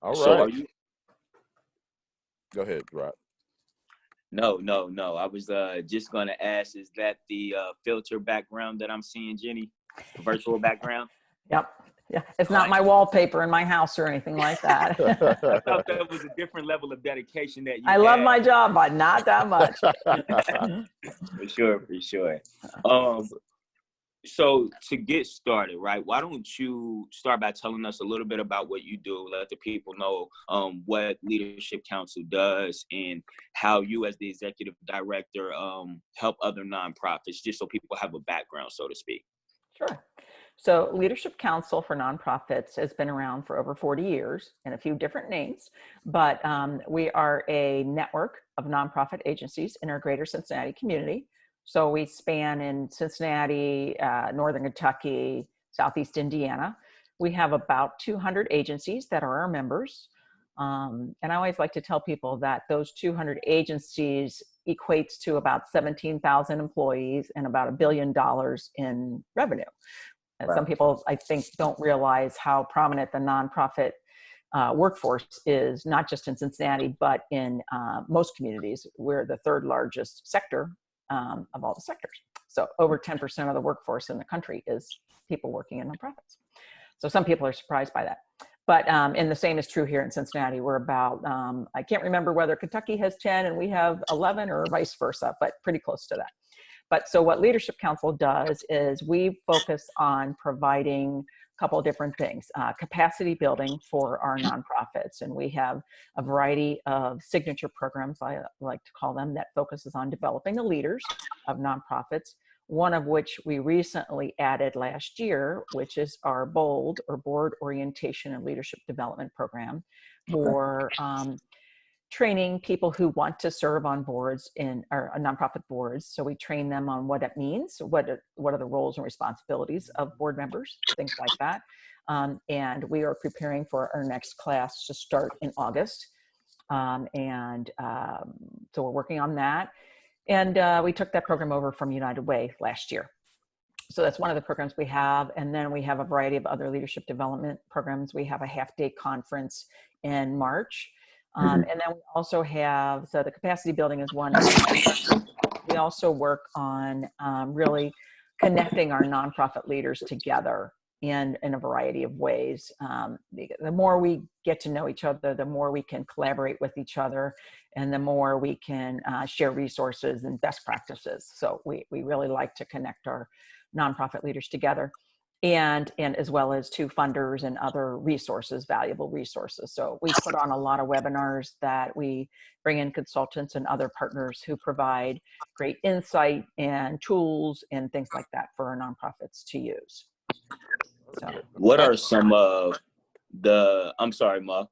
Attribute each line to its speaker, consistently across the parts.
Speaker 1: All
Speaker 2: So
Speaker 1: right.
Speaker 2: are you?
Speaker 1: Go ahead, Rod.
Speaker 2: No. I was just gonna ask, is that the filter background that I'm seeing, Jenny? Virtual background?
Speaker 3: Yep. Yeah. It's
Speaker 2: All
Speaker 3: not
Speaker 2: right.
Speaker 3: my wallpaper in my house or anything like that.
Speaker 2: I thought that was a different level of dedication that you
Speaker 3: I love
Speaker 2: had.
Speaker 3: my job, but not that much.
Speaker 2: For sure. So to get started, right, why don't you start by telling us a little bit about what you do, let the people know what Leadership Council does and how you as the executive director help other nonprofits, just so people have a background, so to speak.
Speaker 3: Sure. So Leadership Council for Nonprofits has been around for over 40 years in a few different names, but we are a network of nonprofit agencies in our greater Cincinnati community. So we span in Cincinnati, Northern Kentucky, Southeast Indiana. We have about 200 agencies that are our members. And I always like to tell people that those 200 agencies equates to about 17,000 employees and about $1 billion in revenue. And
Speaker 1: Wow.
Speaker 3: some people, I think, don't realize how prominent the nonprofit workforce is, not just in Cincinnati, but in most communities. We're the third largest sector of all the sectors. So over 10% of the workforce in the country is people working in nonprofits. So some people are surprised by that. But, and the same is true here in Cincinnati. We're about, I can't remember whether Kentucky has 10 and we have 11 or vice versa, but pretty close to that. But so what Leadership Council does is we focus on providing a couple of different things, capacity building for our nonprofits. And we have a variety of signature programs, I like to call them, that focuses on developing the leaders of nonprofits. One of which we recently added last year, which is our BOLD, or Board Orientation and Leadership Development Program, for training people who want to serve on boards in our nonprofit boards. So we train them on what it means, what are the roles and responsibilities of board members, things like that. And we are preparing for our next class to start in August. So we're working on that. And we took that program over from United Way last year. So that's one of the programs we have. And then we have a variety of other leadership development programs. We have a half-day conference in March. And then we also have, so the capacity building is one. We also work on really connecting our nonprofit leaders together in a variety of ways. The more we get to know each other, the more we can collaborate with each other, and the more we can share resources and best practices. So we really like to connect our nonprofit leaders together, and as well as to funders and other resources, valuable resources. So we put on a lot of webinars that we bring in consultants and other partners who provide great insight and tools and things like that for our nonprofits to use. So,
Speaker 2: what are some of the, I'm sorry, Ma,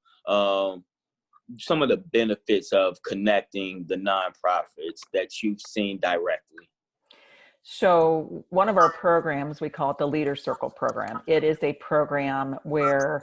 Speaker 2: some of the benefits of connecting the nonprofits that you've seen directly?
Speaker 3: So one of our programs, we call it the Leader Circle program. It is a program where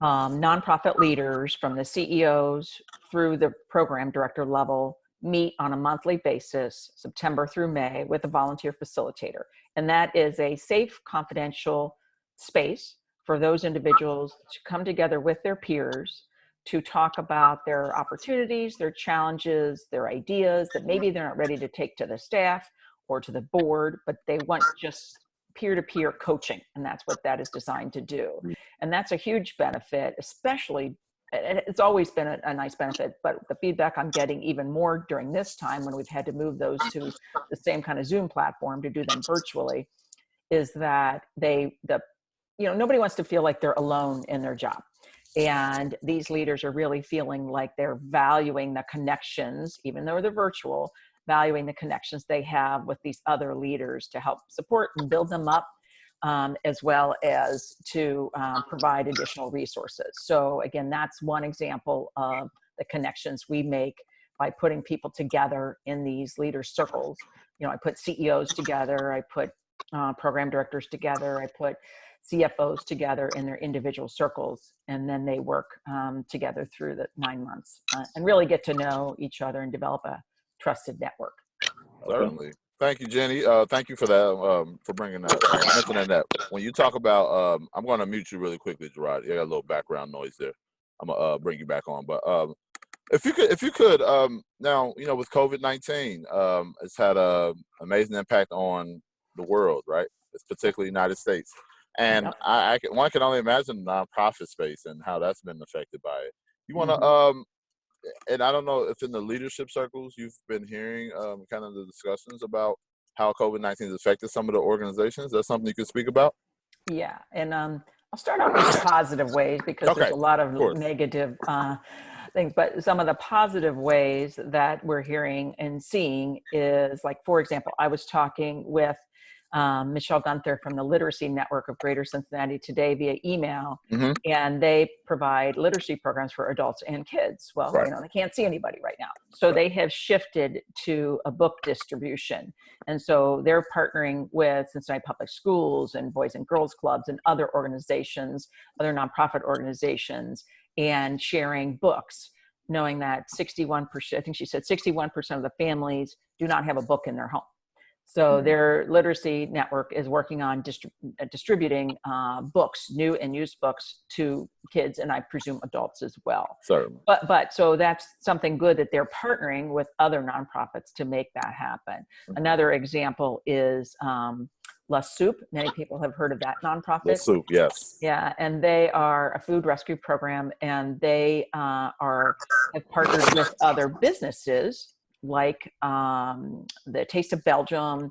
Speaker 3: nonprofit leaders from the CEOs through the program director level meet on a monthly basis, September through May, with a volunteer facilitator. And that is a safe, confidential space for those individuals to come together with their peers to talk about their opportunities, their challenges, their ideas that maybe they're not ready to take to the staff or to the board, but they want just peer-to-peer coaching. And that's what that is designed to do. And that's a huge benefit, especially, it's always been a nice benefit, but the feedback I'm getting even more during this time when we've had to move those to the same kind of Zoom platform to do them virtually, is that nobody wants to feel like they're alone in their job. And these leaders are really feeling like they're valuing the connections, even though they're virtual, valuing the connections they have with these other leaders to help support and build them up, as well as to provide additional resources. So again, that's one example of the connections we make by putting people together in these leader circles. I put CEOs together, I put program directors together, I put CFOs together in their individual circles, and then they work together through the 9 months and really get to know each other and develop a trusted network.
Speaker 1: Certainly. Thank you, Jenny. Thank you for that, for bringing that, mentioning that. When you talk about, I'm going to mute you really quickly, Gerard. You got a little background noise there. I'm gonna bring you back on. But if you could, now, you know, with COVID-19, it's had a amazing impact on the world, right? It's particularly United States, and one can only imagine the nonprofit space and how that's been affected by it. You want to, and I don't know if in the leadership circles you've been hearing kind of the discussions about how COVID-19 has affected some of the organizations. That's something you could speak about?
Speaker 3: Yeah, and I'll start off with the positive ways, because there's a lot of negative things, but some of the positive ways that we're hearing and seeing is, like, for example, I was talking with Michelle Gunther from the Literacy Network of Greater Cincinnati today via email, and they provide literacy programs for adults and kids. Well, you know, they can't see anybody right now. So they have shifted to a book distribution. And so they're partnering with Cincinnati Public Schools and Boys and Girls Clubs and other organizations, other nonprofit organizations, and sharing books, knowing that 61%, I think she said 61% of the families do not have a book in their home. So their literacy network is working on distributing books, new and used books, to kids, and I presume adults as well.
Speaker 1: Certainly.
Speaker 3: But so that's something good that they're partnering with other nonprofits to make that happen. Another example is La Soup. Many people have heard of that nonprofit.
Speaker 1: La Soup, yes.
Speaker 3: Yeah, and they are a food rescue program, and they have partnered with other businesses like the Taste of Belgium,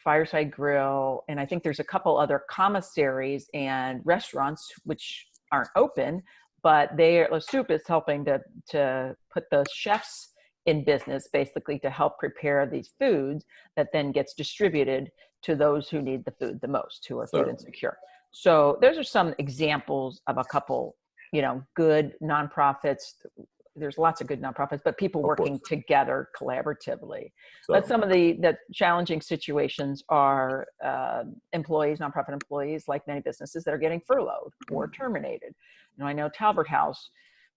Speaker 3: Fireside Grill, and I think there's a couple other commissaries and restaurants which aren't open, but La Soup is helping to put the chefs in business, basically, to help prepare these foods that then gets distributed to those who need the food the most, who are food insecure. So those are some examples of a couple, you know, good nonprofits. There's lots of good nonprofits, but people working together collaboratively. But some of the challenging situations are employees, nonprofit employees, like many businesses, that are getting furloughed or terminated. You know, I know Talbert House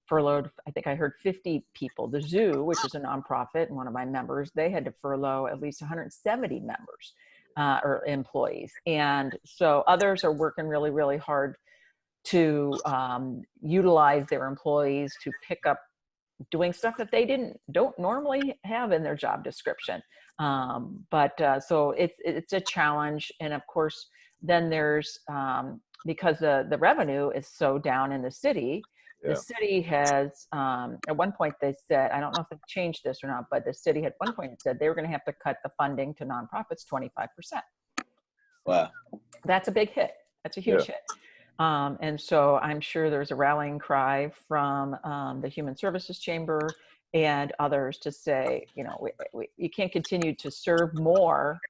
Speaker 3: furloughed, I think I heard 50 people. The Zoo, which is a nonprofit and one of my members, they had to furlough at least 170 members or employees. And so others are working really, really hard to utilize their employees to pick up doing stuff that they don't normally have in their job description. So it's a challenge. And of course, then there's, because the revenue is so down in the city, the city has, at one point they said, I don't know if they've changed this or not, but the city at one point said they were going to have to cut the funding to nonprofits 25%.
Speaker 2: Wow.
Speaker 3: That's a big hit. That's a huge hit. And so I'm sure there's a rallying cry from the Human Services Chamber and others to say, you know, you can't continue to serve more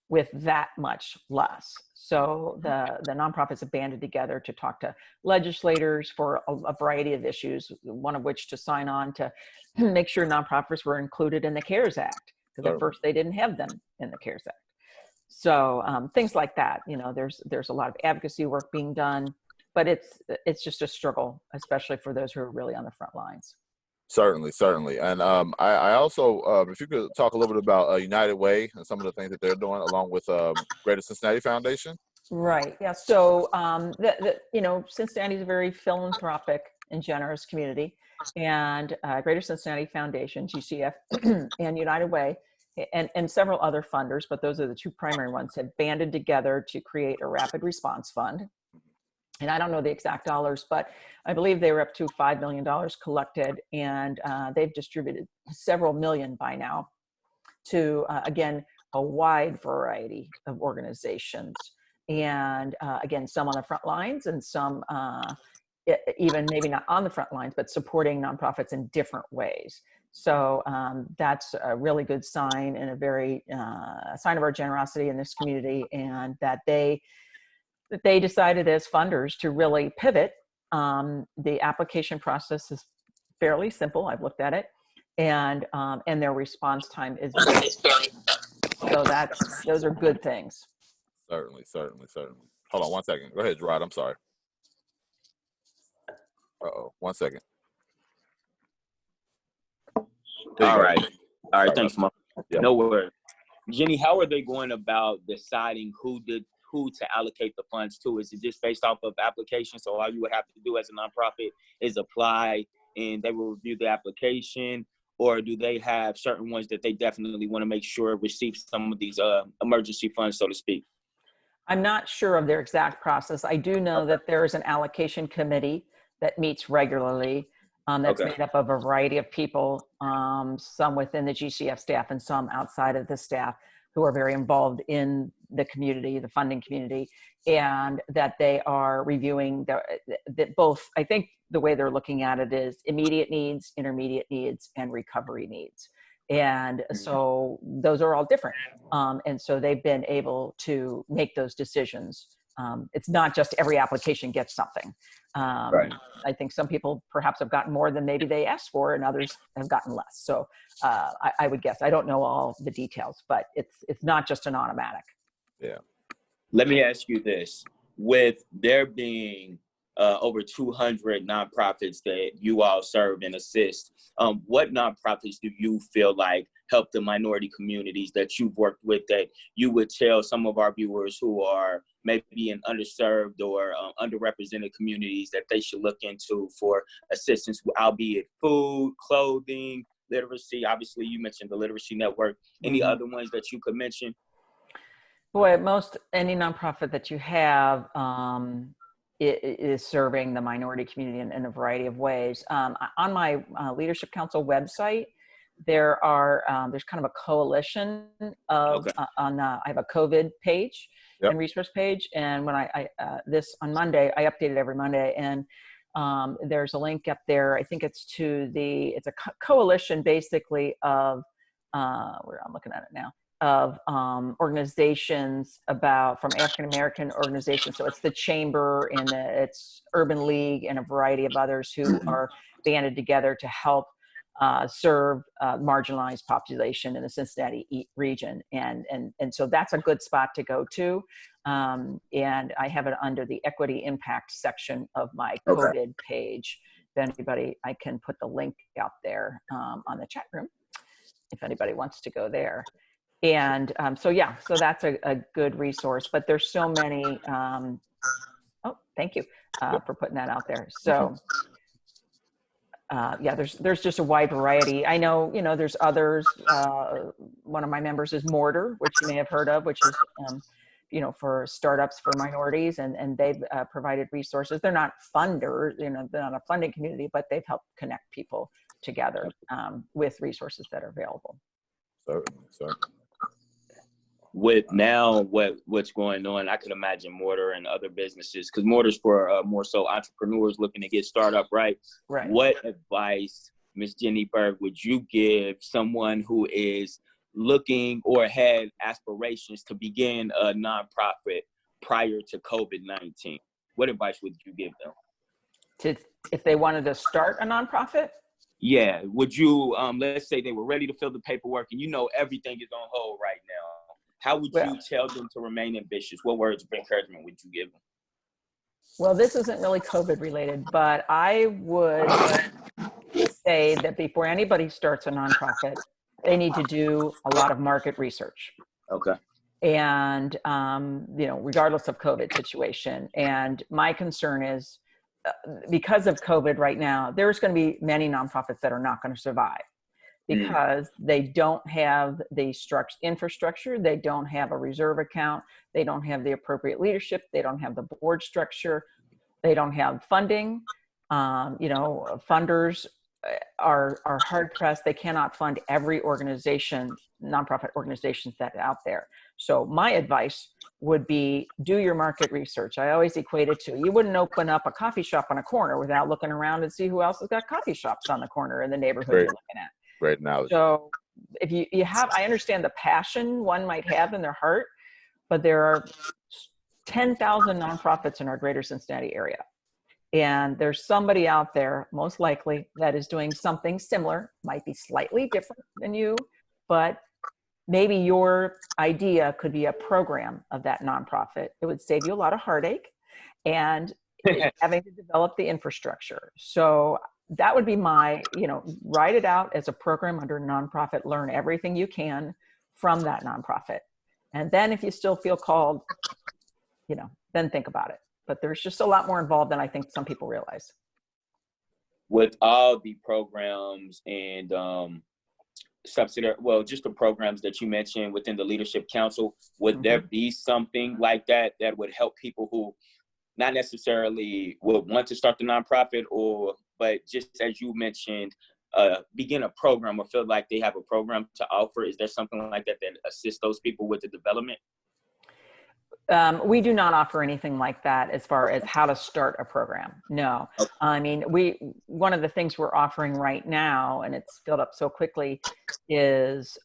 Speaker 3: with that much less. So the nonprofits have banded together to talk to legislators for a variety of issues, one of which to sign on to make sure nonprofits were included in the CARES Act, because at first they didn't have them in the CARES Act. So things like that, you know, there's a lot of advocacy work being done, but it's just a struggle, especially for those who are really on the front lines.
Speaker 1: Certainly. And I also, if you could talk a little bit about United Way and some of the things that they're doing along with Greater Cincinnati Foundation.
Speaker 3: Right. Yeah. So, you know, Cincinnati is a very philanthropic and generous community, and Greater Cincinnati Foundation, GCF, and United Way, and several other funders, but those are the two primary ones, have banded together to create a rapid response fund. And I don't know the exact dollars, but I believe they were up to $5 million collected, and they've distributed several million by now to, again, a wide variety of organizations. And again, some on the front lines and some even maybe not on the front lines, but supporting nonprofits in different ways. So that's a really good sign, and a very sign of our generosity in this community, and that they decided as funders to really pivot. The application process is fairly simple. I've looked at it, and their response time is very so those are good things.
Speaker 1: Certainly. Hold on one second. Go ahead, Gerard. I'm sorry. One second.
Speaker 2: All right. Thanks, Mark.
Speaker 1: Yeah.
Speaker 2: No worries. Jenny, how are they going about deciding who who to allocate the funds to? Is it just based off of application? So all you would have to do as a nonprofit is apply and they will review the application? Or do they have certain ones that they definitely want to make sure receive some of these emergency funds, so to speak?
Speaker 3: I'm not sure of their exact process. I do know that there is an allocation committee that meets regularly. That's made up of a variety of people, some within the GCF staff and some outside of the staff, who are very involved in the community, the funding community, and that they are reviewing that both. I think the way they're looking at it is immediate needs, intermediate needs, and recovery needs. And so those are all different. And so they've been able to make those decisions. It's not just every application gets something.
Speaker 2: Right.
Speaker 3: I think some people perhaps have gotten more than maybe they asked for, and others have gotten less. So I would guess, I don't know all the details, but it's not just an automatic.
Speaker 1: Yeah.
Speaker 2: Let me ask you this. With there being over 200 nonprofits that you all serve and assist, what nonprofits do you feel like help the minority communities that you've worked with that you would tell some of our viewers who are maybe in underserved or underrepresented communities that they should look into for assistance, albeit food, clothing, literacy? Obviously, you mentioned the Literacy Network. Any other ones that you could mention?
Speaker 3: Boy, any nonprofit that you have is serving the minority community in a variety of ways. On my Leadership Council website, there's kind of a coalition of I have a COVID page and resource page, and when this on Monday, I update it every Monday, and there's a link up there. I think it's a coalition basically of where I'm looking at it now, of organizations from African-American organizations. So it's the Chamber and it's Urban League and a variety of others who are banded together to help serve marginalized population in the Cincinnati region. And so that's a good spot to go to. And I have it under the Equity Impact section of my COVID page. If anybody, I can put the link out there on the chat room if anybody wants to go there. And so that's a good resource, but there's so many, thank you for putting that out there. So there's just a wide variety. I know, there's others. One of my members is Mortar, which you may have heard of, which is, for startups for minorities, and they've provided resources. They're not funders, they're not a funding community, but they've helped connect people together with resources that are available.
Speaker 1: Certainly.
Speaker 2: With now what's going on, I can imagine Mortar and other businesses, because Mortar's for more so entrepreneurs looking to get started up, right?
Speaker 3: Right.
Speaker 2: What advice, Ms. Jenny Berg, would you give someone who is looking or had aspirations to begin a nonprofit prior to COVID-19? What advice would you give them?
Speaker 3: If they wanted to start a nonprofit?
Speaker 2: Yeah. Would you, let's say they were ready to fill the paperwork and everything is on hold right now. How would you tell them to remain ambitious? What words of encouragement would you give them?
Speaker 3: Well, this isn't really COVID related, but I would say that before anybody starts a nonprofit, they need to do a lot of market research.
Speaker 2: Okay.
Speaker 3: And, regardless of COVID situation. And my concern is because of COVID right now, there's going to be many nonprofits that are not going to survive, because they don't have the infrastructure, they don't have a reserve account, they don't have the appropriate leadership, they don't have the board structure, they don't have funding. Funders are hard pressed. They cannot fund every nonprofit organizations that are out there. So my advice would be do your market research. I always equate it to, you wouldn't open up a coffee shop on a corner without looking around and see who else has got coffee shops on the corner in the neighborhood you're looking at.
Speaker 1: Right now.
Speaker 3: So if you have, I understand the passion one might have in their heart, but there are 10,000 nonprofits in our greater Cincinnati area. And there's somebody out there, most likely, that is doing something similar, might be slightly different than you, but maybe your idea could be a program of that nonprofit. It would save you a lot of heartache and having to develop the infrastructure. So that would be my, write it out as a program under nonprofit, learn everything you can from that nonprofit. And then if you still feel called then think about it. But there's just a lot more involved than I think some people realize.
Speaker 2: With all the programs and just the programs that you mentioned within the Leadership Council, would there be something like that that would help people who not necessarily would want to start the nonprofit, but just as you mentioned, begin a program or feel like they have a program to offer? Is there something like that assists those people with the development?
Speaker 3: We do not offer anything like that as far as how to start a program. No. I mean, one of the things we're offering right now, and it's filled up so quickly, is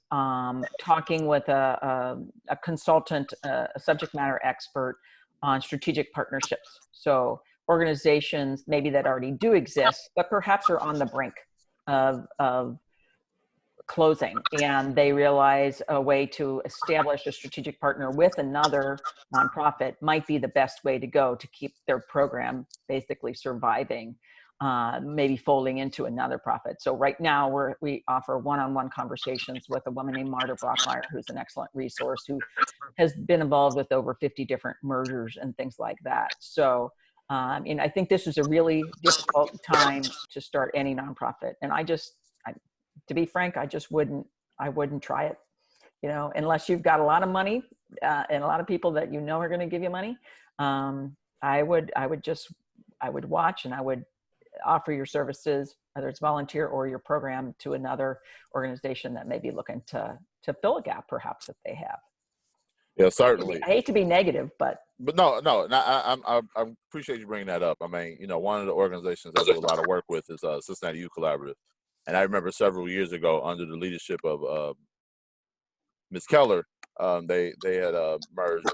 Speaker 3: talking with a consultant, a subject matter expert on strategic partnerships. So organizations maybe that already do exist, but perhaps are on the brink of closing, and they realize a way to establish a strategic partner with another nonprofit might be the best way to go to keep their program basically surviving, maybe folding into another profit. So right now we offer one-on-one conversations with a woman named Marta Brockmeyer, who's an excellent resource, who has been involved with over 50 different mergers and things like that. So and I think this is a really difficult time to start any nonprofit. And to be frank, I wouldn't try it, unless you've got a lot of money and a lot of people that are going to give you money. I would watch, and I would offer your services, whether it's volunteer or your program, to another organization that may be looking to fill a gap perhaps that they have.
Speaker 1: Yeah, certainly.
Speaker 3: I hate to be negative, but
Speaker 1: no, I appreciate you bringing that up. I mean, one of the organizations I do a lot of work with is Cincinnati Youth Collaborative. And I remember several years ago, under the leadership of Ms. Keller, they had merged,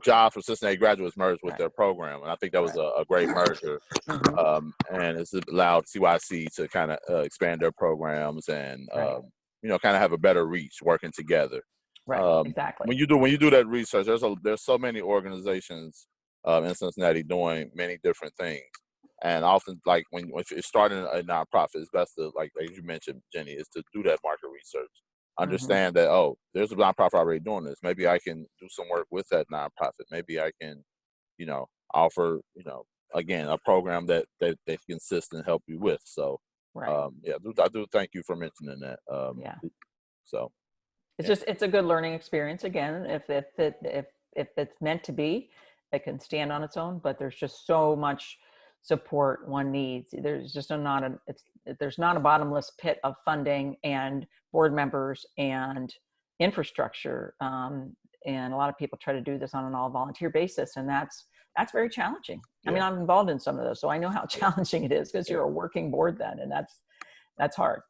Speaker 1: jobs for Cincinnati graduates merged with their program. And I think that was a great merger. And it's allowed CYC to kind of expand their programs and, kind of have a better reach working together.
Speaker 3: Right, exactly.
Speaker 1: When you do that research, there's so many organizations in Cincinnati doing many different things. And often, like if you're starting a nonprofit, it's best to, like you mentioned, Jenny, is to do that market research. Understand that, there's a nonprofit already doing this. Maybe I can do some work with that nonprofit. Maybe I can, offer, again, a program that they can assist and help you with. So, I do thank you for mentioning that. So,
Speaker 3: it's a good learning experience. Again, if it's meant to be, it can stand on its own. But there's just so much support one needs. There's just there's not a bottomless pit of funding and board members and infrastructure. And a lot of people try to do this on an all volunteer basis, and that's very challenging. I mean, I'm involved in some of those, so I know how challenging it is, because you're a working board then, and that's hard.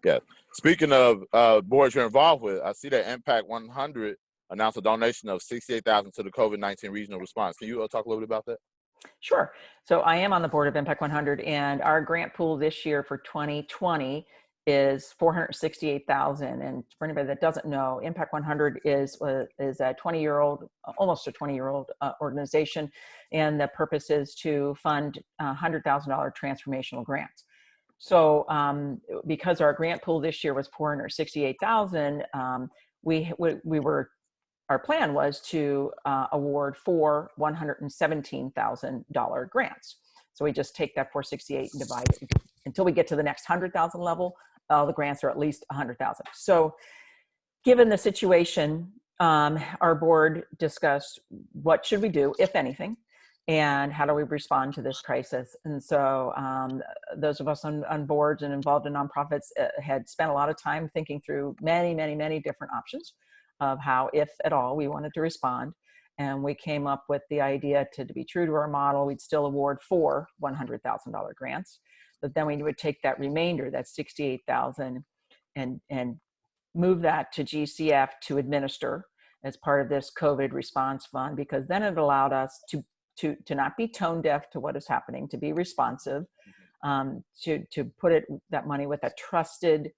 Speaker 1: Yeah. Speaking of boards you're involved with, I see that Impact 100 announced a donation of $68,000 to the COVID-19 regional response. Can you talk a little bit about that?
Speaker 3: Sure. So I am on the board of Impact 100, and our grant pool this year for 2020 is $468,000. And for anybody that doesn't know, Impact 100 is a 20-year-old, almost a 20-year-old organization, and the purpose is to fund $100,000 transformational grants. So because our grant pool this year was $468,000, our plan was to award 4 $117,000 grants. So we just take that 468 and divide it until we get to the next 100,000 level. All the grants are at least 100,000. So given the situation, our board discussed what should we do, if anything, and how do we respond to this crisis. And so those of us on boards and involved in nonprofits had spent a lot of time thinking through many, many, many different options of how, if at all, we wanted to respond. And we came up with the idea to be true to our model, we'd still award 4 $100,000 grants, but then we would take that remainder, that $68,000, and move that to GCF to administer as part of this COVID response fund, because then it allowed us to not be tone deaf to what is happening, to be responsive, to put that money with a trusted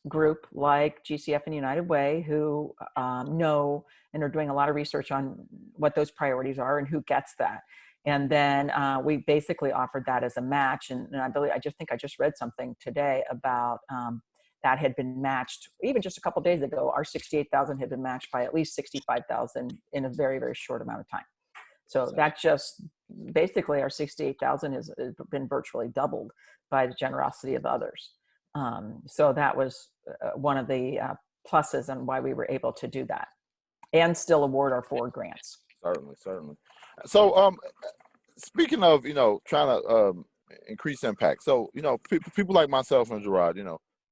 Speaker 3: group like GCF and United Way, who know and are doing a lot of research on what those priorities are and who gets that. And then we basically offered that as a match. And I think I just read something today about that had been matched even just a couple of days ago. Our $68,000 had been matched by at least $65,000 in a very, very short amount of time. So that just basically our 68,000 has been virtually doubled by the generosity of others. So that was one of the pluses on why we were able to do that and still award our 4 grants.
Speaker 1: Certainly. So, speaking of, trying to increase impact. So, people like myself and Gerard,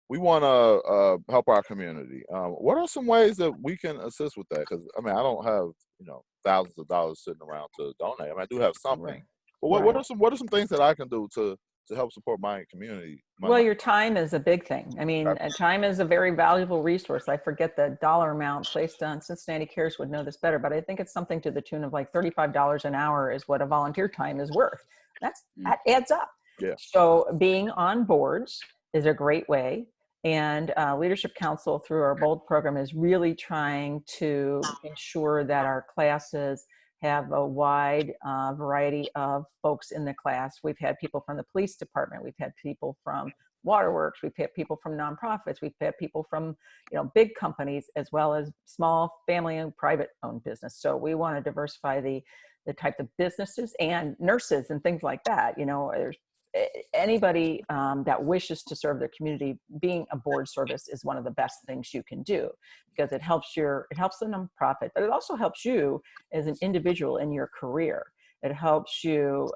Speaker 1: we want to help our community. What are some ways that we can assist with that? Because, I don't have, thousands of dollars sitting around to donate. I do have something.
Speaker 3: Right.
Speaker 1: But what are some things that I can do to help support my community?
Speaker 3: Well, your time is a big thing. Time is a very valuable resource. I forget the dollar amount placed on Cincinnati Cares would know this better, but I think it's something to the tune of like $35 an hour is what a volunteer time is worth. That adds up.
Speaker 1: Yeah.
Speaker 3: So being on boards is a great way. And Leadership Council through our BOLD program is really trying to ensure that our classes have a wide variety of folks in the class. We've had people from the police department. We've had people from waterworks. We've had people from nonprofits. We've had people from, big companies, as well as small family and private owned business. So we want to diversify the type of businesses and nurses and things like that. There's anybody that wishes to serve their community. Being a board service is one of the best things you can do, because it helps the nonprofit, but it also helps you as an individual in your career. It helps you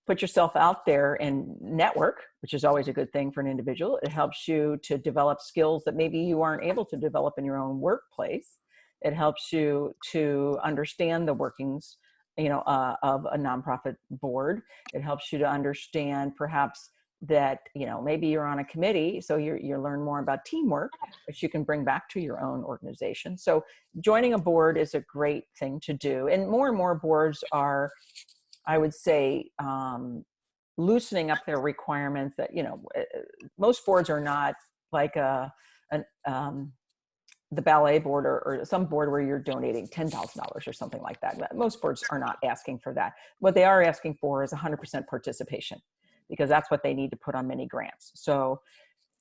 Speaker 3: put yourself out there and network, which is always a good thing for an individual. It helps you to develop skills that maybe you aren't able to develop in your own workplace. It helps you to understand the workings of a nonprofit board. It helps you to understand perhaps that, maybe you're on a committee, so you learn more about teamwork, which you can bring back to your own organization. So joining a board is a great thing to do. And more boards are, I would say, loosening up their requirements that, most boards are not like the ballet board or some board where you're donating $10,000 or something like that. Most boards are not asking for that. What they are asking for is 100% participation, because that's what they need to put on many grants. So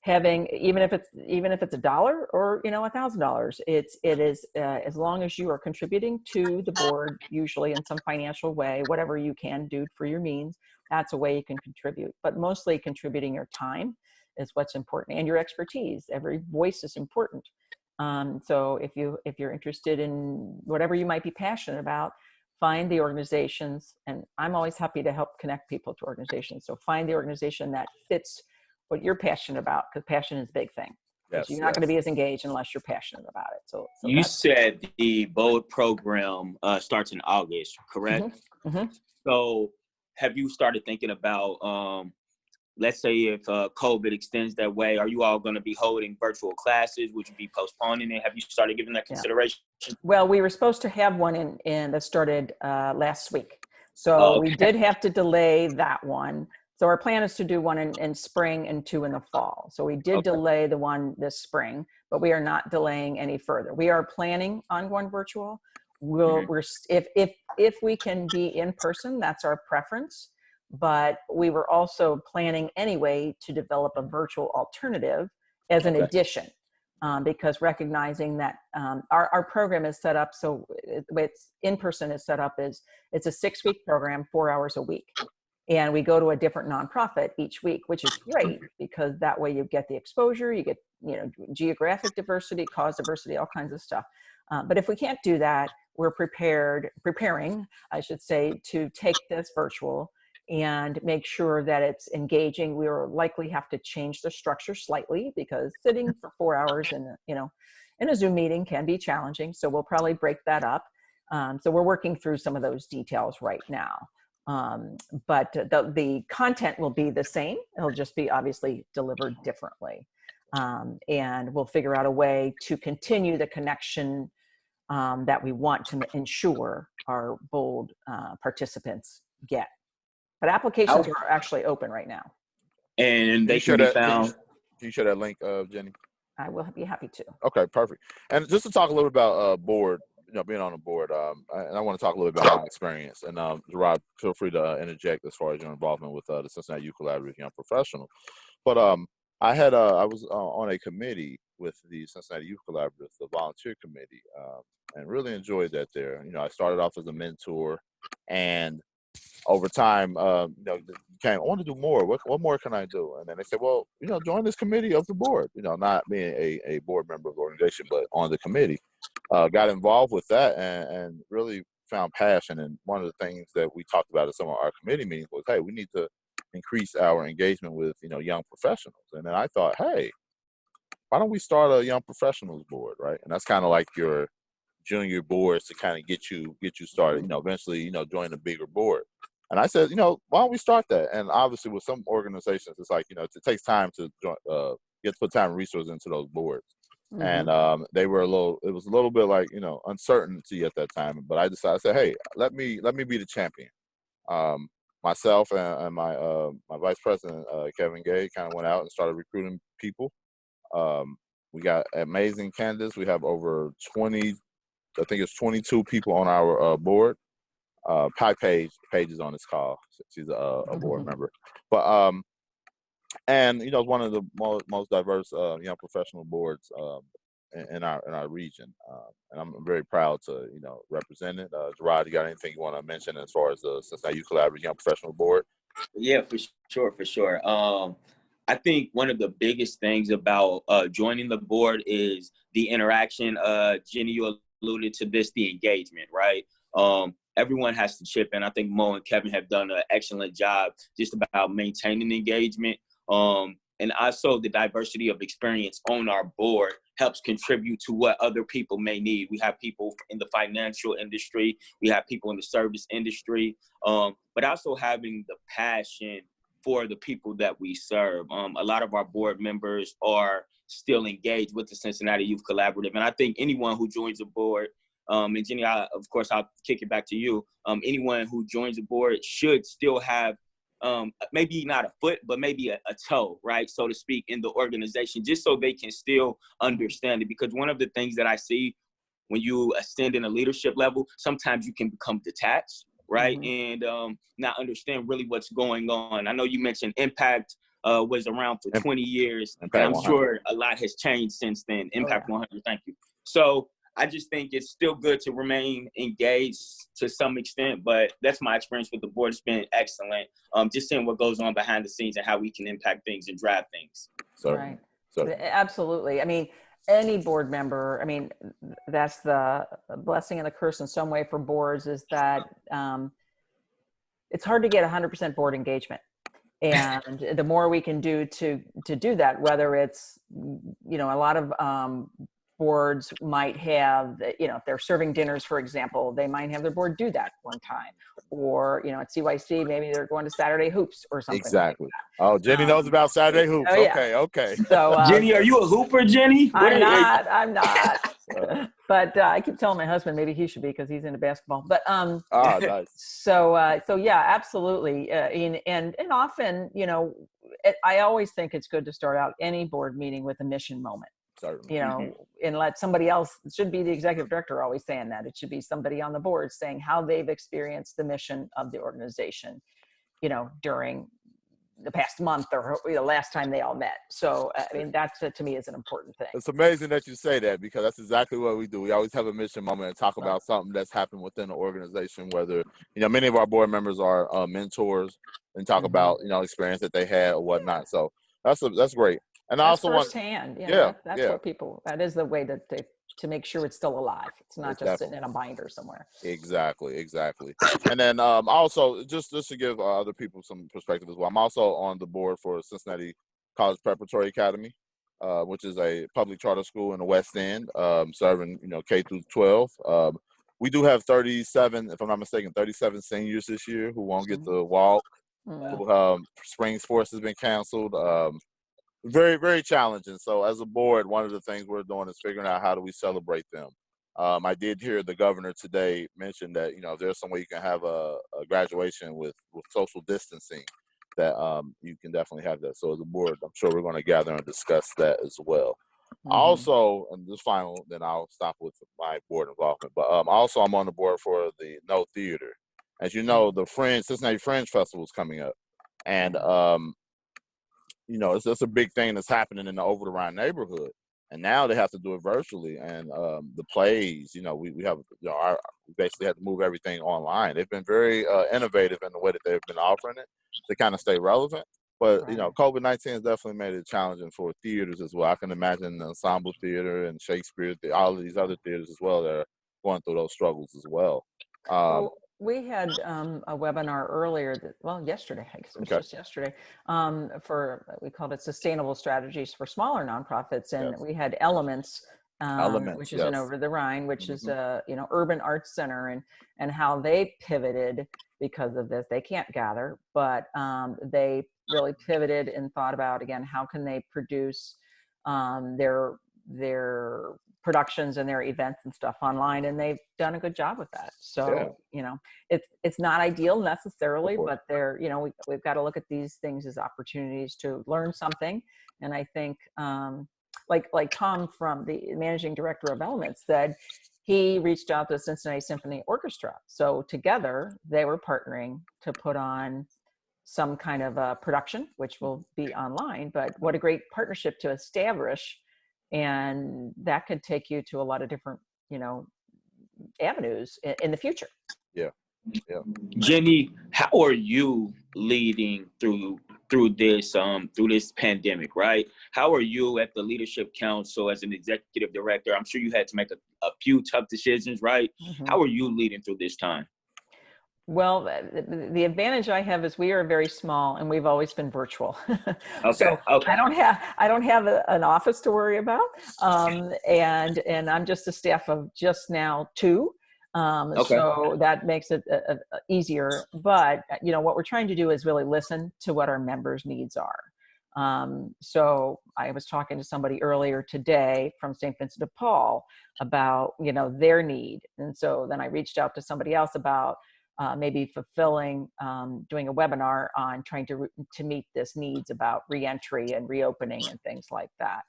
Speaker 3: having, even if it's $1 or $1,000, it is as long as you are contributing to the board, usually in some financial way, whatever you can do for your means, that's a way you can contribute. But mostly contributing your time is what's important, and your expertise. Every voice is important. So if you're interested in whatever you might be passionate about, find the organizations, and I'm always happy to help connect people to organizations. So find the organization that fits what you're passionate about, because passion is a big thing. Yes, you're not going to be as engaged unless you're passionate about it. So
Speaker 2: you said the BOLD program starts in August, correct?
Speaker 3: Mm-hmm. Mm-hmm.
Speaker 2: So have you started thinking about, let's say if COVID extends that way, are you all going to be holding virtual classes? Would you be postponing it? Have you started giving that consideration?
Speaker 3: Well, we were supposed to have one in that started last week. So we did have to delay that one. So our plan is to do one in spring and 2 in the fall. So we did delay the one this spring, but we are not delaying any further. We are planning on going virtual. If we can be in person, that's our preference. But we were also planning anyway to develop a virtual alternative as an addition, because recognizing that our program is set up, so the way it's in person is set up is it's a 6-week program, 4 hours a week. And we go to a different nonprofit each week, which is great, because that way you get the exposure, you get geographic diversity, cause diversity, all kinds of stuff. But if we can't do that, we're preparing, I should say, to take this virtual and make sure that it's engaging. We will likely have to change the structure slightly, because sitting for 4 hours in a Zoom meeting can be challenging. So we'll probably break that up. So we're working through some of those details right now. But the content will be the same. It'll just be obviously delivered differently. And we'll figure out a way to continue the connection that we want to ensure our BOLD participants get. But applications are actually open right now.
Speaker 2: And they can be found.
Speaker 1: Can you share that link, Jenny?
Speaker 3: I will be happy to.
Speaker 1: Okay, perfect. And just to talk a little bit about board, being on the board, and I want to talk a little bit about my experience. And Gerard, feel free to interject as far as your involvement with the Cincinnati Youth Collaborative Young Professionals. But I was on a committee with the Cincinnati Youth Collaborative, the volunteer committee, and really enjoyed that there. You know, I started off as a mentor, and over time, I want to do more. What more can I do? And then they said, well, join this committee of the board. Not being a board member of the organization, but on the committee. Got involved with that and really found passion. And one of the things that we talked about at some of our committee meetings was, hey, we need to increase our engagement with young professionals. And then I thought, hey, why don't we start a young professionals board, right? And that's kind of like your junior boards to kind of get you started. Eventually, join a bigger board. And I said, why don't we start that? And obviously, with some organizations, it's like it takes time to get to put time and resources into those boards.
Speaker 3: Mm-hmm.
Speaker 1: And they were it was a little bit like uncertainty at that time. But I decided, I said, hey, let me be the champion. Myself and my vice president Kevin Gay kind of went out and started recruiting people. We got amazing candidates. We have over 20, I think it's 22 people on our board. Page is on this call. She's a board member, but and it's one of the most diverse young professional boards in our region, and I'm very proud to represent it. Gerard, you got anything you want to mention as far as the Cincinnati Youth Collaborative Young Professional Board?
Speaker 2: Yeah, for sure. I think one of the biggest things about joining the board is the interaction. Jenny, you alluded to this, the engagement, right? Everyone has to chip in. I think Mo and Kevin have done an excellent job just about maintaining engagement. And also the diversity of experience on our board helps contribute to what other people may need. We have people in the financial industry. We have people in the service industry. But also having the passion for the people that we serve. A lot of our board members are still engaged with the Cincinnati Youth Collaborative. And I think anyone who joins the board, and Jenny, of course, I'll kick it back to you. Anyone who joins the board should still have maybe not a foot, but maybe a toe, right, so to speak, in the organization, just so they can still understand it. Because one of the things that I see when you ascend in a leadership level, sometimes you can become detached, right, and not understand really what's going on. I know you mentioned Impact was around for 20 years, and I'm
Speaker 1: 100.
Speaker 2: sure a lot has changed since then. Impact 100, thank you. So I just think it's still good to remain engaged to some extent, but that's my experience with the board. It's been excellent. Just seeing what goes on behind the scenes and how we can impact things and drive things.
Speaker 3: Right. Absolutely. I mean, any board member, I mean, that's the blessing and the curse in some way for boards, is that it's hard to get 100% board engagement. And the more we can do to do that, whether it's, a lot of boards might have, if they're serving dinners, for example, they might have their board do that one time. Or, at CYC, maybe they're going to Saturday hoops or something.
Speaker 1: Exactly.
Speaker 2: Like
Speaker 1: oh, Jenny knows about Saturday hoops.
Speaker 3: Oh, yeah.
Speaker 1: Okay.
Speaker 3: So,
Speaker 2: Jenny, are you a hooper, Jenny?
Speaker 3: I'm not. But I keep telling my husband maybe he should be, because he's into basketball. But
Speaker 1: nice.
Speaker 3: So yeah, absolutely. And often, I always think it's good to start out any board meeting with a mission moment. And let somebody else, it should be the executive director always saying that. It should be somebody on the board saying how they've experienced the mission of the organization, during the past month or last time they all met. So, I mean, that's to me is an important thing.
Speaker 1: It's amazing that you say that, because that's exactly what we do. We always have a mission moment and talk about something that's happened within the organization, whether, many of our board members are mentors and talk about, experience that they had or whatnot. So that's great. And
Speaker 3: that's
Speaker 1: I also
Speaker 3: firsthand. That's what people, that is the way to make sure it's still alive. It's not just sitting in a binder somewhere.
Speaker 1: Exactly. And then also, just to give other people some perspective as well, I'm also on the board for Cincinnati College Preparatory Academy, which is a public charter school in the West End, serving K through 12. We do have 37, if I'm not mistaken, 37 seniors this year who won't get to walk. Spring sports has been canceled. Very, very challenging. So as a board, one of the things we're doing is figuring out how do we celebrate them. I did hear the governor today mention that, if there's some way you can have a graduation with social distancing, that you can definitely have that. So as a board, I'm sure we're going to gather and discuss that as well. Also, and this final, then I'll stop with my board involvement, but also I'm on the board for the No Theater. As you know, the Cincinnati Fringe Festival is coming up. And it's a big thing that's happening in the Over the Rhine neighborhood. And now they have to do it virtually. And the plays, we have, we basically had to move everything online. They've been very innovative in the way that they've been offering it to kind of stay relevant. But,
Speaker 3: Right.
Speaker 1: COVID-19 has definitely made it challenging for theaters as well. I can imagine the ensemble theater and Shakespeare, all of these other theaters as well that are going through those struggles as well.
Speaker 3: Well, we had a webinar earlier, yesterday, I guess it was
Speaker 1: Okay.
Speaker 3: just yesterday, we called it Sustainable Strategies for Smaller Nonprofits. And
Speaker 1: Yes.
Speaker 3: we had Elements,
Speaker 1: Elements,
Speaker 3: which is in
Speaker 1: yes.
Speaker 3: Over the Rhine, which is
Speaker 1: Mhm.
Speaker 3: a urban arts center, and how they pivoted because of this. They can't gather, but they really pivoted and thought about, again, how can they produce their productions and their events and stuff online, and they've done a good job with that. So it's not ideal necessarily, but they're we've got to look at these things as opportunities to learn something. And I think like Tom, from the managing director of Elements, said he reached out to the Cincinnati Symphony Orchestra, so together they were partnering to put on some kind of a production, which will be online. But what a great partnership to establish. And that could take you to a lot of different, avenues in the future.
Speaker 1: Yeah. Yeah.
Speaker 2: Jenny, how are you leading through this pandemic, right? How are you at the Leadership Council as an executive director? I'm sure you had to make a few tough decisions, right?
Speaker 3: Mm-hmm.
Speaker 2: How are you leading through this time?
Speaker 3: Well, the advantage I have is we are very small, and we've always been virtual.
Speaker 2: Okay.
Speaker 3: I don't have an office to worry about, and I'm just a staff of just now 2. So that makes it easier. But what we're trying to do is really listen to what our members' needs are. So I was talking to somebody earlier today from St. Vincent de Paul about their need, and so then I reached out to somebody else about maybe doing a webinar on trying to meet this needs about reentry and reopening and things like that.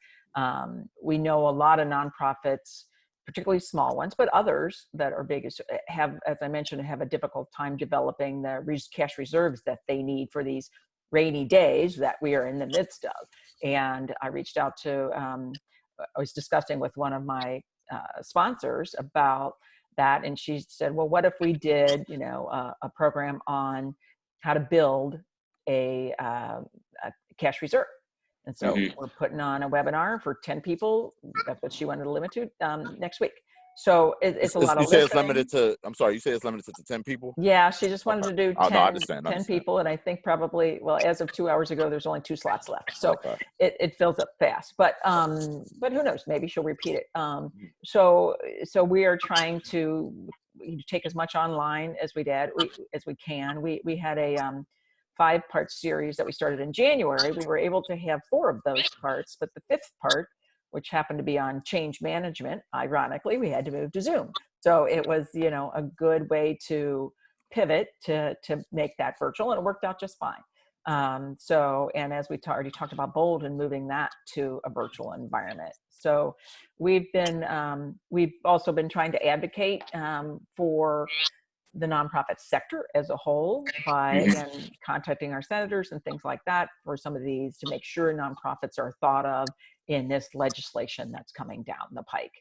Speaker 3: We know a lot of nonprofits, particularly small ones, but others that are big, have, as I mentioned, have a difficult time developing the cash reserves that they need for these rainy days that we are in the midst of. And I reached out to, I was discussing with one of my sponsors about that, and she said, well, what if we did a program on how to build a cash reserve? And so we're putting on a webinar for 10 people. That's what she wanted to limit to next week. So it's a lot of listening.
Speaker 1: You say it's limited to, I'm sorry, you say it's limited to 10 people?
Speaker 3: Yeah, she just wanted to do 10,
Speaker 1: no, I understand.
Speaker 3: 10 people. And I think probably, as of 2 hours ago, there's only 2 slots left. So it fills up fast, but who knows, maybe she'll repeat it. So we are trying to take as much online as we can. We had a 5-part series that we started in January. We were able to have 4 of those parts, but the 5th part, which happened to be on change management, ironically, we had to move to Zoom. So it was, a good way to pivot to make that virtual, and it worked out just fine. And as we already talked about Bold and moving that to a virtual environment. So we've also been trying to advocate for the nonprofit sector as a whole by, again, contacting our senators and things like that for some of these, to make sure nonprofits are thought of in this legislation that's coming down the pike.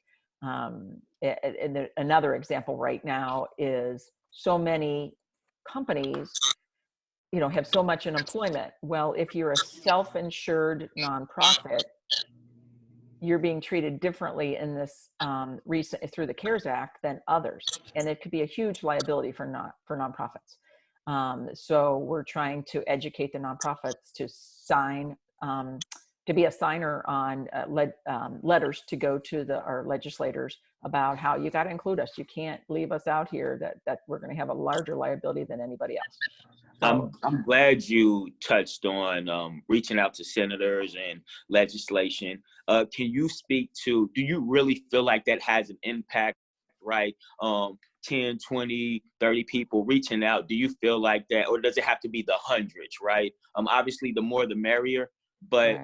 Speaker 3: And another example right now is so many companies, have so much in employment. Well, if you're a self-insured nonprofit, you're being treated differently in this through the CARES Act than others, and it could be a huge liability for nonprofits. So we're trying to educate the nonprofits to sign, to be a signer on letters to go to our legislators about how you got to include us. You can't leave us out here. That we're going to have a larger liability than anybody else. So,
Speaker 2: I'm glad you touched on reaching out to senators and legislation. Can you speak to, do you really feel like that has an impact, right? 10, 20, 30 people reaching out. Do you feel like that, or does it have to be the hundreds, right? Obviously, the more the merrier, but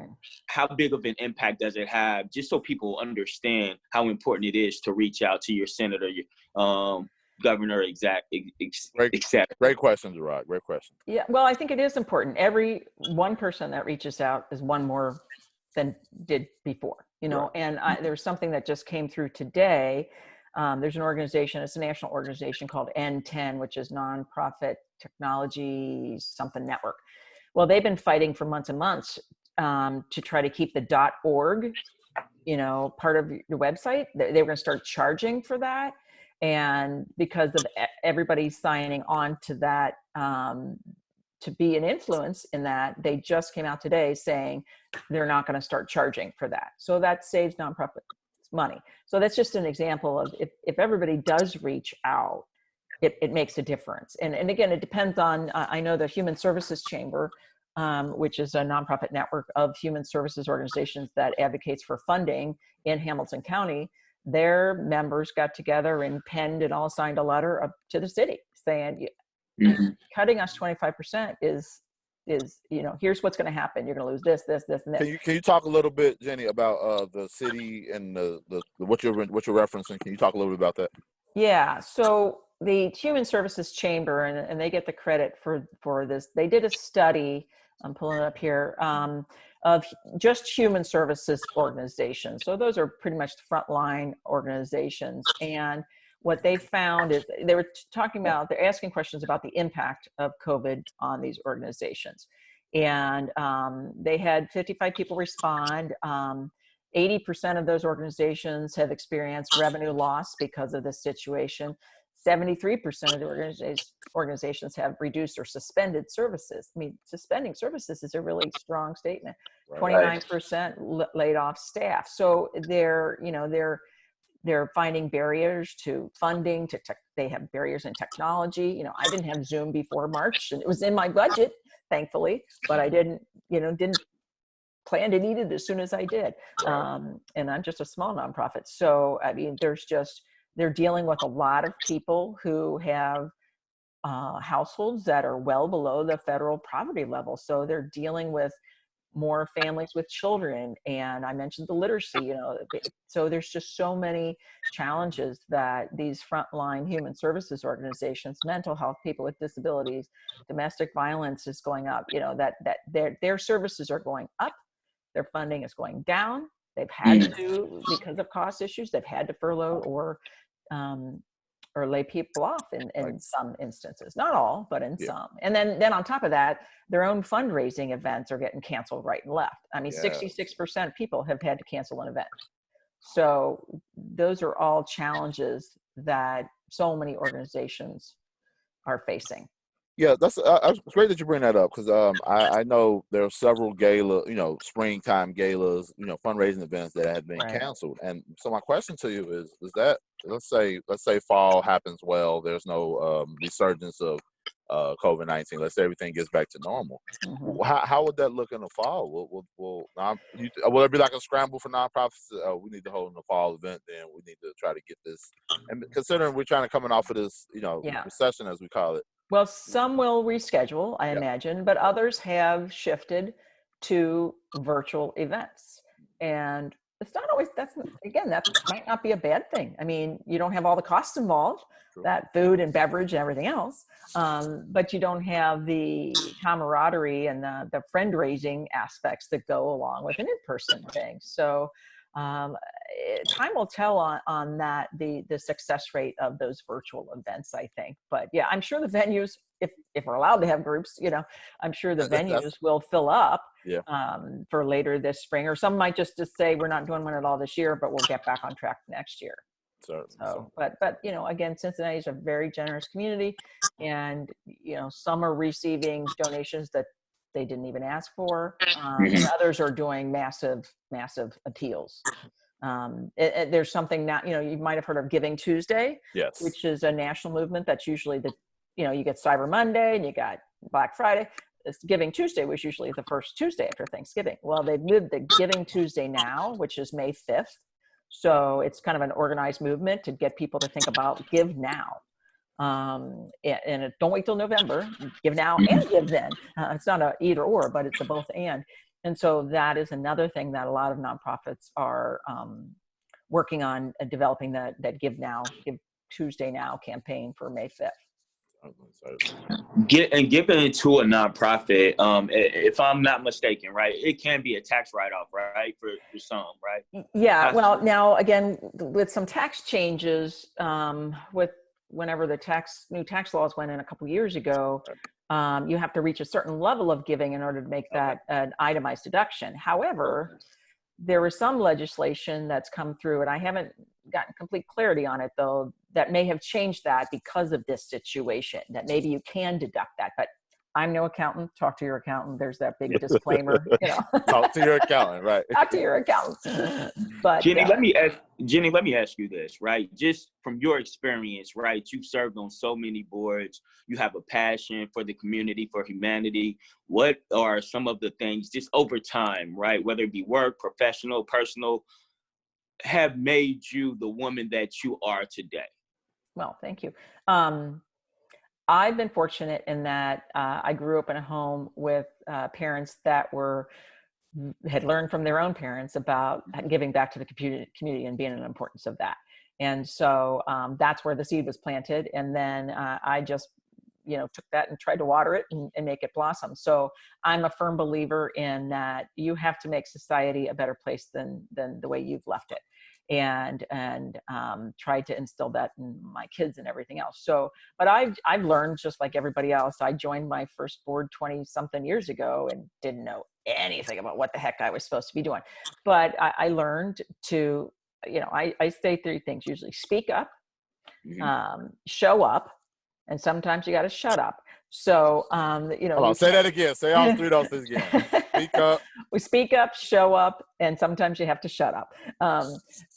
Speaker 2: how big of an impact does it have, just so people understand how important it is to reach out to your senator, governor,
Speaker 1: Great question, Gerard. Great question.
Speaker 3: Yeah, well, I think it is important. Every one person that reaches out is one more than did before, you know.
Speaker 1: Right.
Speaker 3: And there's something that just came through today. There's an organization, it's a national organization called N10, which is Nonprofit Technology Something Network. Well, they've been fighting for months and months to try to keep the .org, you know, part of your website. They were going to start charging for that. And because of everybody signing on to that, to be an influence in that, they just came out today saying they're not going to start charging for that. So that saves nonprofits money. So that's just an example of if everybody does reach out, it makes a difference. And again, it depends on, I know the Human Services Chamber, which is a nonprofit network of human services organizations that advocates for funding in Hamilton County. Their members got together and penned and all signed a letter up to the city saying, cutting us 25% is, you know, here's what's going to happen. You're going to lose this, this, this, and this.
Speaker 1: Can you talk a little bit, Jenny, about the city and the what you're referencing? Can you talk a little bit about that?
Speaker 3: Yeah. So the Human Services Chamber, and they get the credit for this. They did a study. I'm pulling it up here. Of just human services organizations. So those are pretty much the frontline organizations. And what they found is they were talking about, they're asking questions about the impact of COVID on these organizations. And they had 55 people respond. 80% of those organizations have experienced revenue loss because of this situation. 73% of the organizations have reduced or suspended services. I mean, suspending services is a really strong statement. 29% laid off staff. So they're finding barriers to funding, they have barriers in technology. You know, I didn't have Zoom before March, and it was in my budget, thankfully, but I didn't plan to need it as soon as I did. And I'm just a small nonprofit. So, I mean, they're dealing with a lot of people who have households that are well below the federal poverty level. So they're dealing with more families with children. And I mentioned the literacy, you know, so there's just so many challenges that these frontline human services organizations, mental health, people with disabilities, domestic violence is going up, you know, that their services are going up, their funding is going down. They've had to, because of cost issues, they've had to furlough or lay people off in some instances, not all, but in some. And then on top of that, their own fundraising events are getting canceled right and left. I mean, 66% of people have had to cancel an event. So those are all challenges that so many organizations are facing.
Speaker 1: Yeah, it's great that you bring that up, because I know there are several springtime galas, fundraising events that have been canceled. And so my question to you is that, let's say fall happens well, there's no resurgence of COVID-19. Let's say everything gets back to normal. How would that look in the fall? Will there be like a scramble for nonprofits? We need to hold in the fall event, then we need to try to get this. And considering we're trying to coming off of this, recession, as we call it.
Speaker 3: Well, some will reschedule, I imagine, but others have shifted to virtual events. And it's not always, that might not be a bad thing. I mean, you don't have all the costs involved, that food and beverage and everything else, but you don't have the camaraderie and the friend-raising aspects that go along with an in-person thing. So time will tell on that, the success rate of those virtual events, I think. But yeah, I'm sure the venues, if we're allowed to have groups, I'm sure the venues will fill up for later this spring, or some might just say we're not doing one at all this year, but we'll get back on track next year. So, but again, Cincinnati is a very generous community, and some are receiving donations that they didn't even ask for, and others are doing massive appeals. There's something now, you might have heard of Giving Tuesday, which is a national movement that's usually you get Cyber Monday and you got Black Friday. Giving Tuesday was usually the first Tuesday after Thanksgiving. Well, they've moved the Giving Tuesday now, which is May 5th. So it's kind of an organized movement to get people to think about give now. And don't wait till November, give now and give then. It's not a either or, but it's a both and. And so that is another thing that a lot of nonprofits are working on, developing that give now, give Tuesday Now campaign for May 5th.
Speaker 2: Giving into a nonprofit, if I'm not mistaken, right, it can be a tax write-off, right, for some, right?
Speaker 3: Yeah. Well, now again, with some tax changes, with whenever the new tax laws went in a couple years ago, you have to reach a certain level of giving in order to make that an itemized deduction. However, there was some legislation that's come through, and I haven't gotten complete clarity on it though, that may have changed that because of this situation, that maybe you can deduct that. But I'm no accountant. Talk to your accountant. There's that big disclaimer, you know.
Speaker 1: Talk to your accountant, right?
Speaker 3: Talk to your accountant. But
Speaker 2: Jenny, let me ask you this, right? Just from your experience, right? You've served on so many boards. You have a passion for the community, for humanity. What are some of the things just over time, right? Whether it be work, professional, personal, have made you the woman that you are today?
Speaker 3: Well, thank you. I've been fortunate in that I grew up in a home with parents that had learned from their own parents about giving back to the community and being an importance of that. And so that's where the seed was planted. And then I just, took that and tried to water it and make it blossom. So I'm a firm believer in that you have to make society a better place than the way you've left it. And tried to instill that in my kids and everything else. So, but I've learned just like everybody else. I joined my first board 20 something years ago and didn't know anything about what the heck I was supposed to be doing. But I learned to, I say three things usually: speak up, show up, and sometimes you got to shut up. So,
Speaker 1: Hold on, say that again. Say all three of those things again. Speak up.
Speaker 3: We speak up, show up, and sometimes you have to shut up,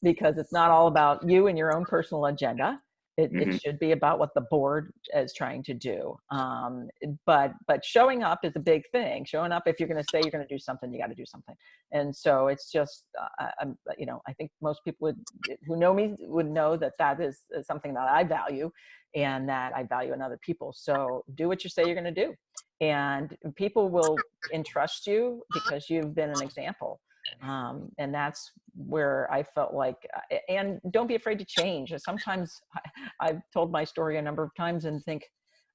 Speaker 3: because it's not all about you and your own personal agenda. It should be about what the board is trying to do. But showing up is a big thing. Showing up, if you're going to say you're going to do something, you got to do something. And so it's just, I think most people who know me would know that is something that I value and that I value in other people. So do what you say you're going to do. And people will entrust you because you've been an example. And that's where I felt like, and don't be afraid to change. Sometimes I've told my story a number of times and think,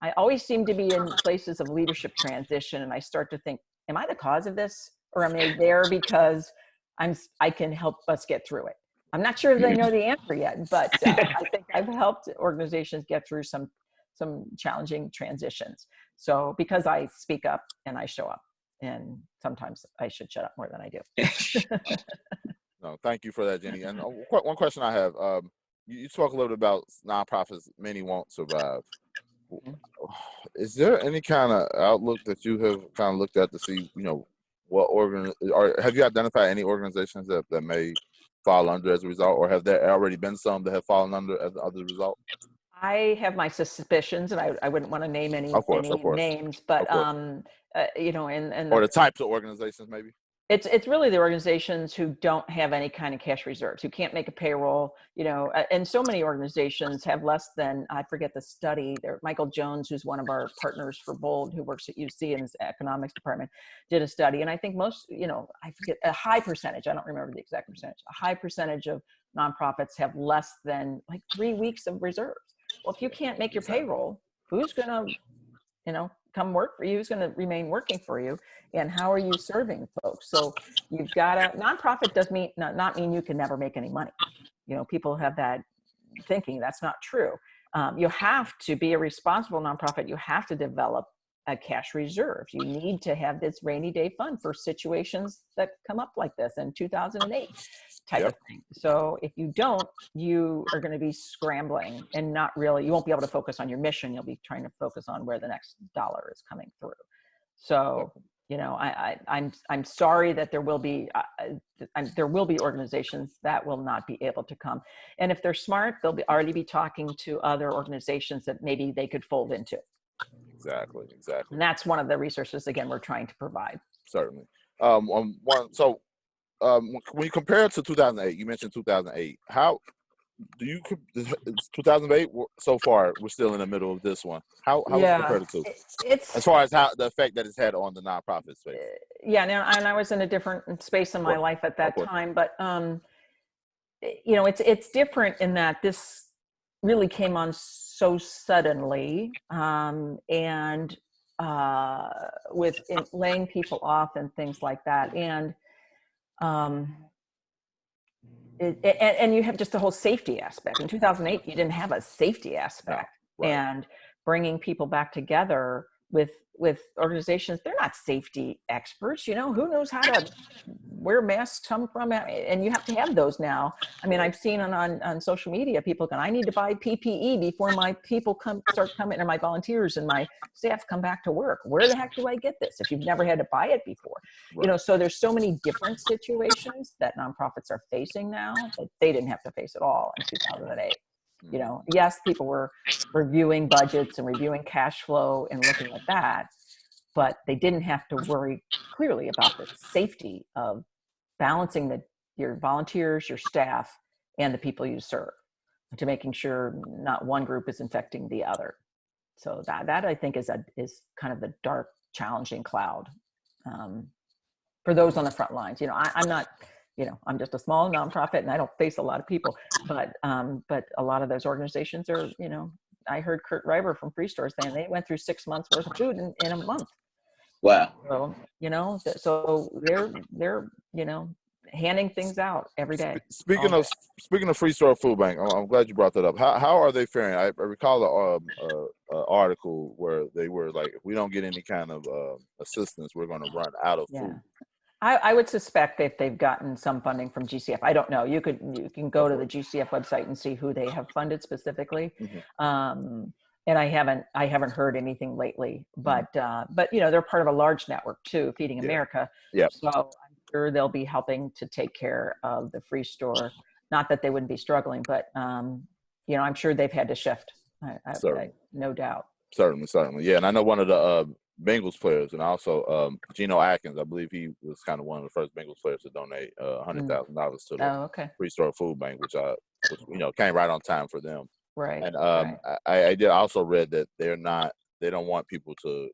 Speaker 3: I always seem to be in places of leadership transition. And I start to think, am I the cause of this? Or am I there because I can help us get through it? I'm not sure if they know the answer yet, but I think I've helped organizations get through some challenging transitions. So because I speak up and I show up, and sometimes I should shut up more than I do.
Speaker 1: No, thank you for that, Jenny. And one question I have, you spoke a little bit about nonprofits, many won't survive. Is there any kind of outlook that you have kind of looked at to see, or have you identified any organizations that may fall under as a result, or have there already been some that have fallen under as a result?
Speaker 3: I have my suspicions, and I wouldn't want to name any names, but and
Speaker 1: or the types of organizations maybe.
Speaker 3: It's really the organizations who don't have any kind of cash reserves, who can't make a payroll, and so many organizations have less than, I forget the study there. Michael Jones, who's one of our partners for Bold, who works at UC in his economics department, did a study. And I think most, I forget, a high percentage, I don't remember the exact percentage, a high percentage of nonprofits have less than like 3 weeks of reserves. Well, if you can't make your payroll, who's going to, come work for you? Who's going to remain working for you? And how are you serving folks? So you've got nonprofit does not mean you can never make any money. People have that thinking. That's not true. You have to be a responsible nonprofit. You have to develop a cash reserve. You need to have this rainy day fund for situations that come up like this in 2008 type of thing. So if you don't, you are going to be scrambling and you won't be able to focus on your mission. You'll be trying to focus on where the next dollar is coming through. So, I'm sorry that there will be organizations that will not be able to come. And if they're smart, they'll already be talking to other organizations that maybe they could fold into.
Speaker 1: Exactly.
Speaker 3: And that's one of the resources, again, we're trying to provide.
Speaker 1: Certainly. When you compare it to 2008, you mentioned 2008. How do you? 2008 so far, we're still in the middle of this one. How would you compare the two? It's as far as how the effect that it's had on the nonprofit space.
Speaker 3: Now, and I was in a different space in my life at that time, but it's different in that this really came on so suddenly, and with laying people off and things like that. And and you have just the whole safety aspect. In 2008, you didn't have a safety aspect.
Speaker 1: No, right.
Speaker 3: And bringing people back together with organizations, they're not safety experts. You know, who knows how to where masks come from? And you have to have those now. I mean, I've seen on social media, people going, I need to buy PPE before my people start coming, or my volunteers and my staff come back to work. Where the heck do I get this if you've never had to buy it before? Right. You know, so there's so many different situations that nonprofits are facing now that they didn't have to face at all in 2008. You know, yes, people were reviewing budgets and reviewing cash flow and looking at that, but they didn't have to worry clearly about the safety of balancing your volunteers, your staff, and the people you serve, to making sure not one group is infecting the other. So that I think is kind of the dark, challenging cloud for those on the front lines. You know, I'm not. You know, I'm just a small nonprofit and I don't face a lot of people, but a lot of those organizations are, you know, I heard Kurt Reiber from FreeStore saying they went through 6 months worth of food in a month.
Speaker 2: Wow.
Speaker 3: So, you know, so they're, you know, handing things out every day.
Speaker 1: Speaking of FreeStore Food Bank, I'm glad you brought that up. How are they faring? I recall an article where they were like, if we don't get any kind of assistance, we're going to run out of food.
Speaker 3: I would suspect if they've gotten some funding from GCF. I don't know. You can go to the GCF website and see who they have funded specifically. Mm-hmm. And I haven't heard anything lately. But you know, they're part of a large network too, Feeding America.
Speaker 1: Yeah.
Speaker 3: So I'm sure they'll be helping to take care of the FreeStore. Not that they wouldn't be struggling, but you know, I'm sure they've had to shift. I no doubt.
Speaker 1: Certainly. Yeah, and I know one of the Bengals players, and also Geno Atkins, I believe he was kind of one of the first Bengals players to donate $100,000 to the FreeStore Food Bank, which you know, came right on time for them.
Speaker 3: Right.
Speaker 1: And I did also read that they don't want people to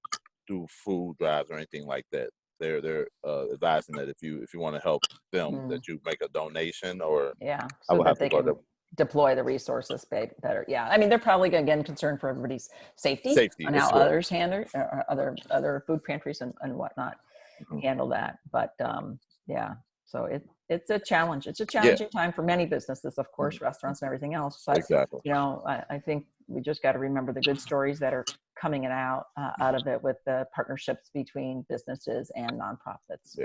Speaker 1: do food drives or anything like that. They're advising that if you want to help them, that you make a donation, or
Speaker 3: so that they can deploy the resources better. Yeah, I mean, they're probably again concerned for everybody's safety on how others handle other food pantries and whatnot handle that. But so it's a challenge. It's a challenging time for many businesses, of course, restaurants and everything else. But you know, I think we just got to remember the good stories that are coming out of it, with the partnerships between businesses and nonprofits,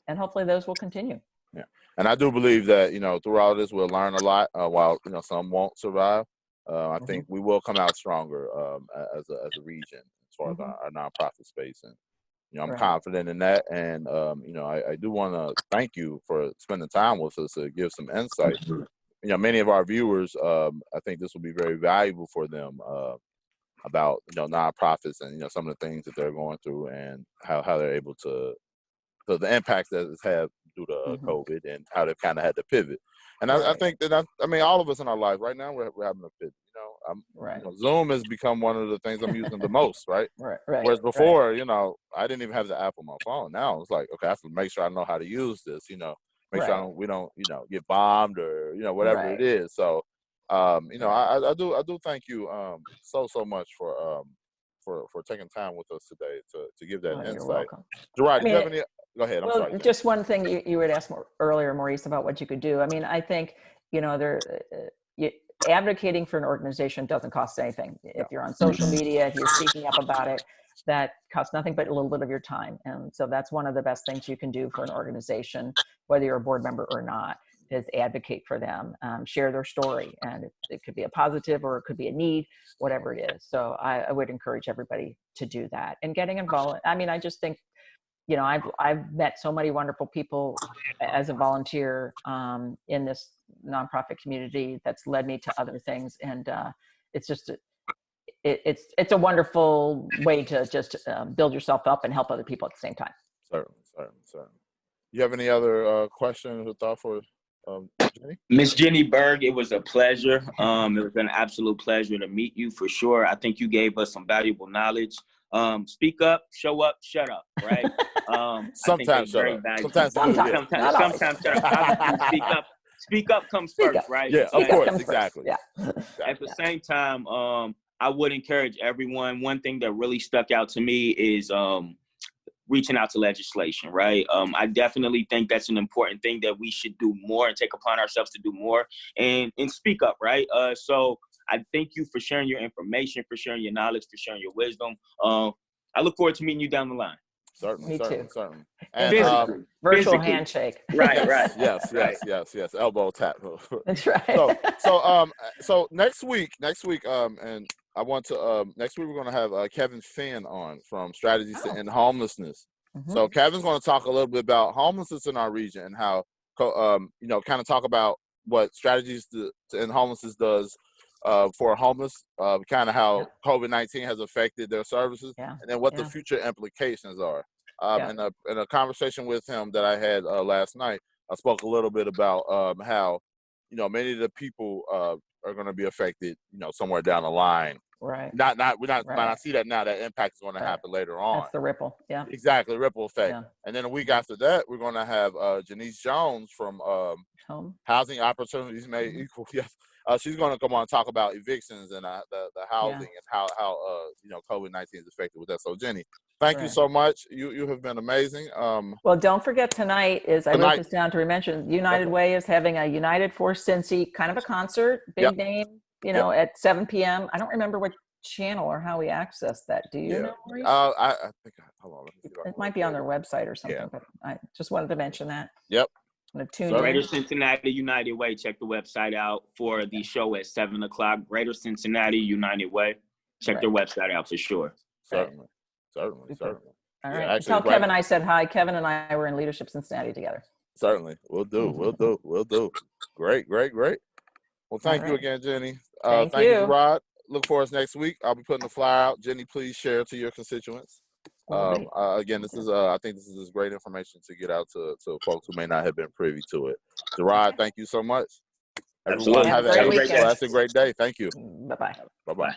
Speaker 3: and hopefully those will continue.
Speaker 1: Yeah, and I do believe that, you know, throughout this we'll learn a lot. While, you know, some won't survive, I think we will come out stronger as a region as far as our nonprofit space, and you know, I'm confident in that. And you know, I do want to thank you for spending time with us to give some insight. You know, many of our viewers, I think this will be very valuable for them about, you know, nonprofits and, you know, some of the things that they're going through and how they're able to, so the impact that it's had due to COVID, and how they've kind of had to pivot. And I think that, I mean, all of us in our life right now, we're having to pivot. You know, you know, Zoom has become one of the things I'm using the most, right? Whereas before, you know, I didn't even have the app on my phone. Now it's like, okay, I have to make sure I know how to use this, you know, make sure we don't, you know, get bombed or, you know, whatever it is. So, you know, I do thank you so much for taking time with us today to give that insight.
Speaker 3: You're welcome.
Speaker 1: Gerard, do you have any? Go ahead. I'm sorry.
Speaker 3: Just one thing you had asked earlier, Maurice, about what you could do. I mean, I think, you know, advocating for an organization doesn't cost anything. If you're on social media, if you're speaking up about it, that costs nothing but a little bit of your time. And so that's one of the best things you can do for an organization, whether you're a board member or not, is advocate for them, share their story. And it could be a positive or it could be a need, whatever it is. So I would encourage everybody to do that and getting involved. I mean, I just think, you know, I've met so many wonderful people as a volunteer in this nonprofit community that's led me to other things, and it's just it's a wonderful way to just build yourself up and help other people at the same time.
Speaker 1: Certainly. You have any other questions or thoughts for Jenny?
Speaker 2: Miss Jenny Berg, it was a pleasure. It was an absolute pleasure to meet you, for sure. I think you gave us some valuable knowledge. Speak up, show up, shut up, right?
Speaker 1: Sometimes shut up. Sometimes
Speaker 2: shut up. Speak up, speak up comes
Speaker 3: Speak
Speaker 2: first,
Speaker 3: up.
Speaker 2: right?
Speaker 1: Yeah, of
Speaker 3: Speak up
Speaker 1: course,
Speaker 3: comes first.
Speaker 1: exactly.
Speaker 3: Yeah.
Speaker 2: At the same time, I would encourage everyone. One thing that really stuck out to me is reaching out to legislation, right? I definitely think that's an important thing that we should do more and take upon ourselves to do more and speak up, right? So I thank you for sharing your information, for sharing your knowledge, for sharing your wisdom. I look forward to meeting you down the line.
Speaker 1: Certainly.
Speaker 3: And
Speaker 1: And
Speaker 3: virtual handshake.
Speaker 2: Right.
Speaker 1: Yes. Elbow tap.
Speaker 3: That's right.
Speaker 1: So next week, and I want to next week we're going to have Kevin Finn on from Strategies to End Homelessness. So Kevin's going to talk a little bit about homelessness in our region and how kind of talk about what Strategies to End Homelessness does for homeless, kind of how COVID-19 has affected their services, and then what the future implications are. In a conversation with him that I had last night, I spoke a little bit about how many of the people are going to be affected, somewhere down the line.
Speaker 3: Right.
Speaker 1: We're not see that now. That impact is going to happen later on.
Speaker 3: That's the ripple. Yeah.
Speaker 1: Exactly, ripple effect.
Speaker 3: Yeah.
Speaker 1: And then a week after that, we're going to have Janice Jones from Housing Opportunities Made Equal. Yes. She's going to come on and talk about evictions and the housing and how COVID-19 is affected with that. So Jenny, thank you so much. You have been amazing.
Speaker 3: Well, don't forget tonight is I wrote this down to mention. United Way is having a United for Cincy kind of a concert, big name, at 7 p.m. I don't remember what channel or how we access that. Do you know, Maurice?
Speaker 1: I think hold on.
Speaker 3: It might be on their website or something, but I just wanted to mention that.
Speaker 1: Yep.
Speaker 2: Greater Cincinnati United Way. Check the website out for the show at 7 o'clock. Greater Cincinnati United Way. Check their website out for sure.
Speaker 1: Certainly.
Speaker 3: All right. Tell Kevin I said hi. Kevin and I were in Leadership Cincinnati together.
Speaker 1: Certainly. We'll do. Great. Well, thank you again, Jenny. Thank you, Rod. Look for us next week. I'll be putting the flyer out. Jenny, please share to your constituents. Again, this is I think this is great information to get out to folks who may not have been privy to it. Gerard, thank you so much. Everyone have a great day. Thank you.
Speaker 3: Bye-bye.
Speaker 1: Bye-bye.